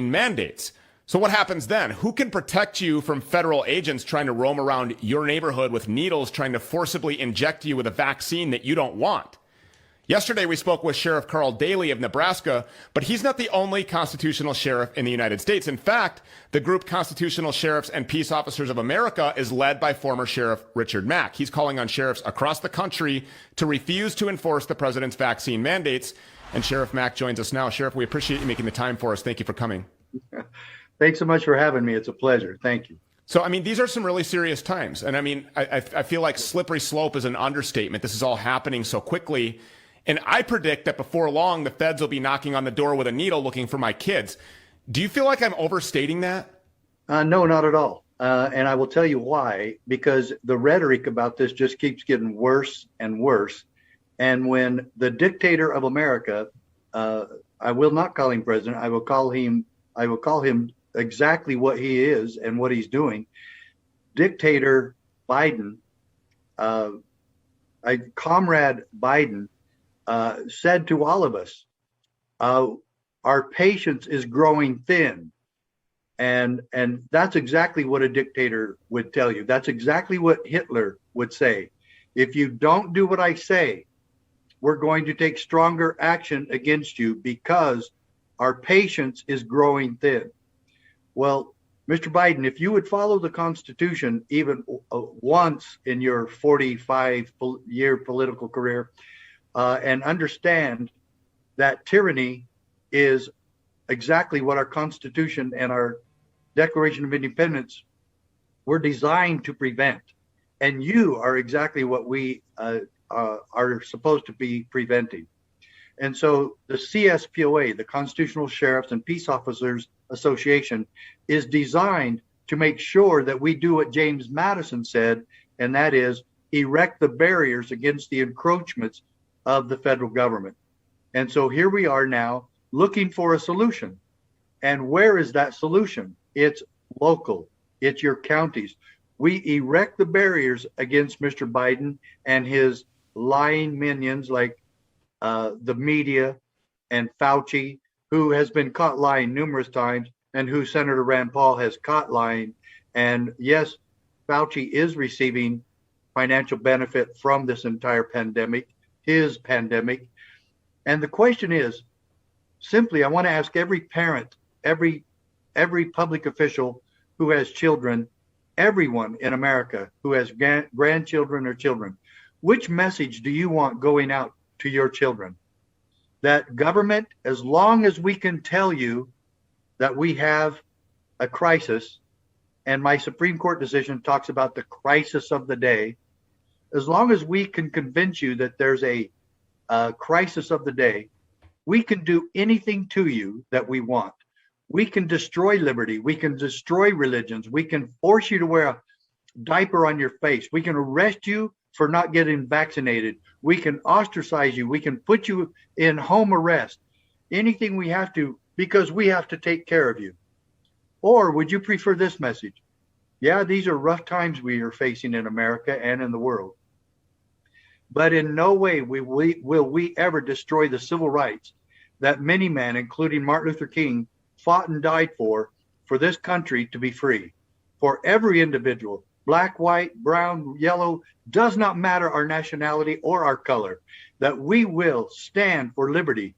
mandates. So what happens then? Who can protect you from federal agents trying to roam around your neighborhood with needles, trying to forcibly inject you with a vaccine that you don't want? Yesterday, we spoke with Sheriff Carl Daly of Nebraska, but he's not the only constitutional sheriff in the United States. In fact, the group Constitutional Sheriffs and Peace Officers of America is led by former Sheriff Richard Mack. He's calling on sheriffs across the country to refuse to enforce the president's vaccine mandates. And Sheriff Mack joins us now. Sheriff, we appreciate you making the time for us. Thank you for coming. Thanks so much for having me. It's a pleasure. Thank you. So, I mean, these are some really serious times. And I mean, I feel like slippery slope is an understatement. This is all happening so quickly. And I predict that before long, the feds will be knocking on the door with a needle looking for my kids. Do you feel like I'm overstating that? No, not at all. And I will tell you why, because the rhetoric about this just keeps getting worse and worse. And when the dictator of America, I will not call him president, I will call him exactly what he is and what he's doing. Dictator Biden, Comrade Biden, said to all of us, our patience is growing thin. And that's exactly what a dictator would tell you. That's exactly what Hitler would say. If you don't do what I say, we're going to take stronger action against you because our patience is growing thin. Well, Mr. Biden, if you would follow the Constitution even once in your 45-year political career, and understand that tyranny is exactly what our Constitution and our Declaration of Independence were designed to prevent. And you are exactly what we are supposed to be preventing. And so the CSPOA, the Constitutional Sheriffs and Peace Officers Association, is designed to make sure that we do what James Madison said, and that is erect the barriers against the encroachments of the federal government. And so here we are now looking for a solution. And where is that solution? It's local. It's your counties. We erect the barriers against Mr. Biden and his lying minions like the media and Fauci, who has been caught lying numerous times, and who Senator Rand Paul has caught lying. And yes, Fauci is receiving financial benefit from this entire pandemic, his pandemic. And the question is, simply, I want to ask every parent, every public official who has children, everyone in America who has grandchildren or children, which message do you want going out to your children? That government, as long as we can tell you that we have a crisis, and my Supreme Court decision talks about the crisis of the day, as long as we can convince you that there's a crisis of the day, we can do anything to you that we want. We can destroy liberty. We can destroy religions. We can force you to wear a diaper on your face. We can arrest you for not getting vaccinated. We can ostracize you. We can put you in home arrest. Anything we have to, because we have to take care of you. Or would you prefer this message? Yeah, these are rough times we are facing in America and in the world. But in no way will we ever destroy the civil rights that many men, including Martin Luther King, fought and died for this country to be free. For every individual, black, white, brown, yellow, does not matter our nationality or our color, that we will stand for liberty.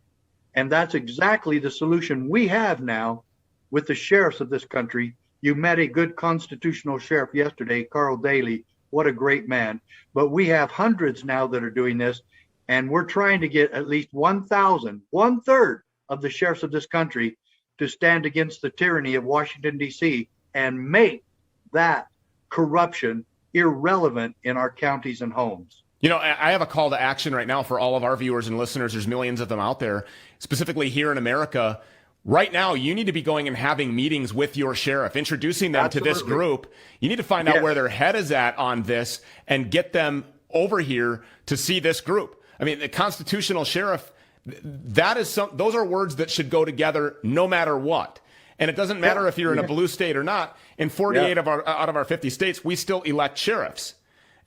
And that's exactly the solution we have now with the sheriffs of this country. You met a good constitutional sheriff yesterday, Carl Daly. What a great man. But we have hundreds now that are doing this, and we're trying to get at least 1,000, 1/3 of the sheriffs of this country to stand against the tyranny of Washington, D.C. and make that corruption irrelevant in our counties and homes. You know, I have a call to action right now for all of our viewers and listeners. There's millions of them out there, specifically here in America. Right now, you need to be going and having meetings with your sheriff, introducing them Absolutely. to this group. You need to find out where their head is at on this and get them over here to see this group. I mean, the constitutional sheriff, those are words that should go together no matter what. And it doesn't matter if you're in a blue state or not. In 48 out of our 50 states, we still elect sheriffs.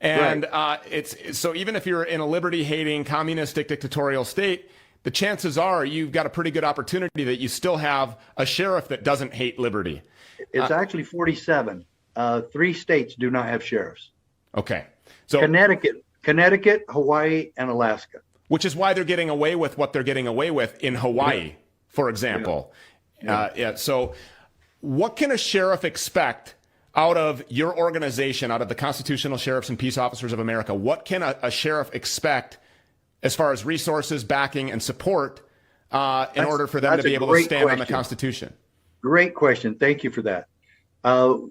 And so even if you're in a liberty-hating, communistic, dictatorial state, the chances are you've got a pretty good opportunity that you still have a sheriff that doesn't hate liberty. It's actually 47. 3 states do not have sheriffs. Okay. So Connecticut, Hawaii, and Alaska. Which is why they're getting away with what they're getting away with in Hawaii, for example. So what can a sheriff expect out of your organization, out of the Constitutional Sheriffs and Peace Officers of America? What can a sheriff expect as far as resources, backing, and support in order for them to be able to stand on the Constitution? Great question. Thank you for that.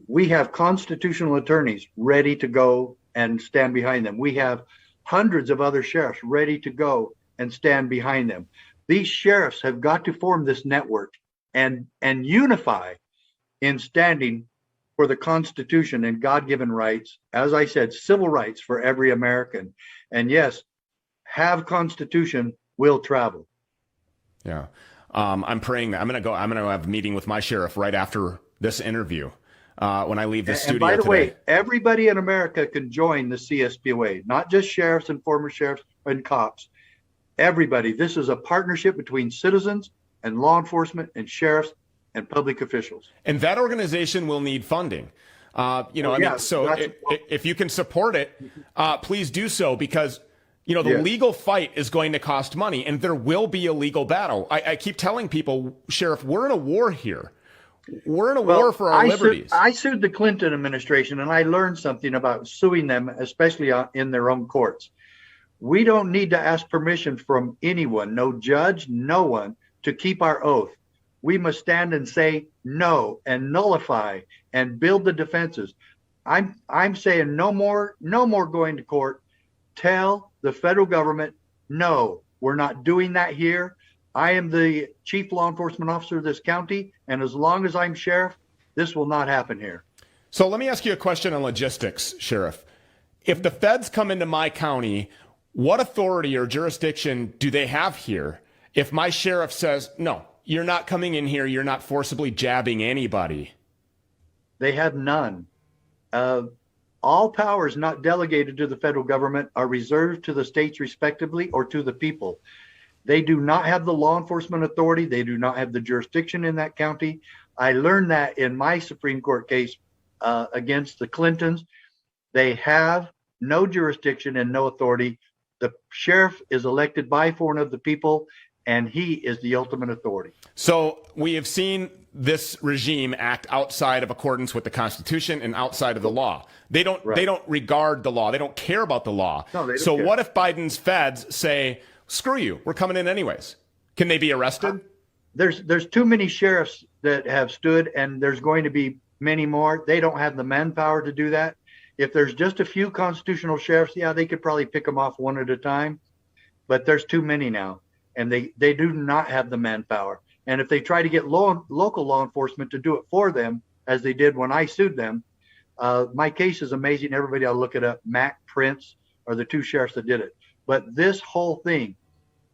We have constitutional attorneys ready to go and stand behind them. We have hundreds of other sheriffs ready to go and stand behind them. These sheriffs have got to form this network and unify in standing for the Constitution and God-given rights. As I said, civil rights for every American. And yes, have Constitution, will travel. Yeah. I'm praying that I'm going to have a meeting with my sheriff right after this interview when I leave the studio today. And by the way, everybody in America can join the CSPOA, not just sheriffs and former sheriffs and cops. Everybody. This is a partnership between citizens and law enforcement and sheriffs and public officials. And that organization will need funding. If you can support it, please do so, because the legal fight is going to cost money, and there will be a legal battle. I keep telling people, Sheriff, we're in a war here. We're in a war for our liberties. I sued the Clinton administration, and I learned something about suing them, especially in their own courts. We don't need to ask permission from anyone, no judge, no one, to keep our oath. We must stand and say no and nullify and build the defenses. I'm saying no more going to court. Tell the federal government, no, we're not doing that here. I am the chief law enforcement officer of this county, and as long as I'm sheriff, this will not happen here. So let me ask you a question on logistics, Sheriff. If the feds come into my county, what authority or jurisdiction do they have here if my sheriff says, no, you're not coming in here, you're not forcibly jabbing anybody? They have none. All powers not delegated to the federal government are reserved to the states respectively or to the people. They do not have the law enforcement authority. They do not have the jurisdiction in that county. I learned that in my Supreme Court case against the Clintons. They have no jurisdiction and no authority. The sheriff is elected by for and of the people, and he is the ultimate authority. So we have seen this regime act outside of accordance with the Constitution and outside of the law. They don't regard the law. They don't care about the law. No, they don't so care. What if Biden's feds say, screw you, we're coming in anyways? Can they be arrested? There's too many sheriffs that have stood, and there's going to be many more. They don't have the manpower to do that. If there's just a few constitutional sheriffs, yeah, they could probably pick them off one at a time, but there's too many now, and they do not have the manpower. And if they try to get local law enforcement to do it for them, as they did when I sued them, my case is amazing. Everybody ought to look it up. Mac, Prince are the 2 sheriffs that did it. But this whole thing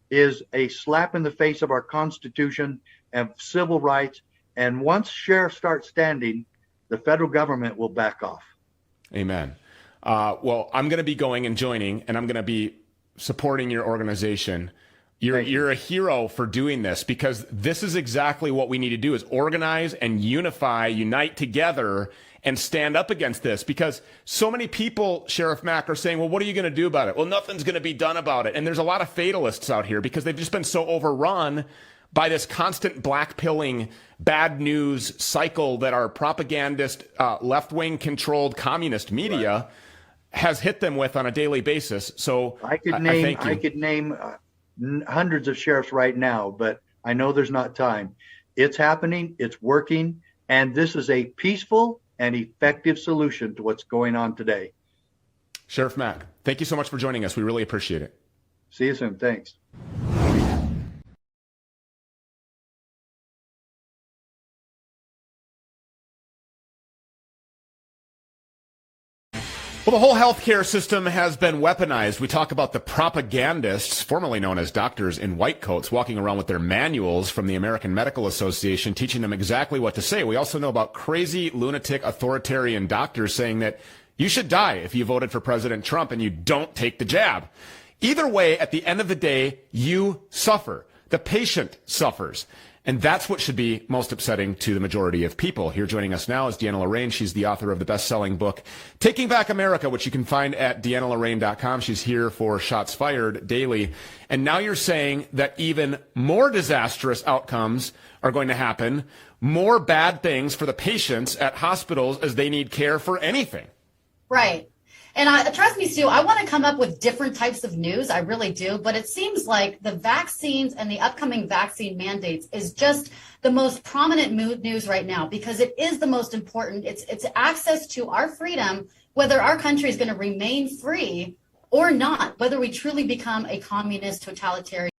is a slap in the face of our Constitution and civil rights. And once sheriffs start standing, the federal government will back off. Amen. Well, I'm going to be going and joining, and I'm going to be supporting your organization. You're a hero for doing this, because this is exactly what we need to do, is organize and unite together and stand up against this. Because so many people, Sheriff Mack, are saying, well, what are you going to do about it? Well, nothing's going to be done about it. And there's a lot of fatalists out here because they've just been so overrun by this constant blackpilling bad news cycle that our propagandist, left-wing controlled communist media has hit them with on a daily basis. So I could name hundreds of sheriffs right now, but I know there's not time. It's happening, it's working, and this is a peaceful and effective solution to what's going on today. Sheriff Mack, thank you so much for joining us. We really appreciate it. See you soon. Thanks. Well, the whole healthcare system has been weaponized. We talk about the propagandists, formerly known as doctors in white coats, walking around with their manuals from the American Medical Association, teaching them exactly what to say. We also know about crazy, lunatic, authoritarian doctors saying that you should die if you voted for President Trump and you don't take the jab. Either way, at the end of the day, you suffer. The patient suffers. And that's what should be most upsetting to the majority of people. Here joining us now is Deanna Lorraine. She's the author of the best-selling book, Taking Back America, which you can find at DeannaLorraine.com. She's here for Shots Fired Daily. And now you're saying that even more disastrous outcomes are going to happen, more bad things for the patients at hospitals as they need care for anything. Right. And trust me, Stu, I want to come up with different types of news. I really do. But it seems like the vaccines and the upcoming vaccine mandates is just the most prominent news right now, because it is the most important. It's access to our freedom, whether our country is going to remain free or not, whether we truly become a communist totalitarian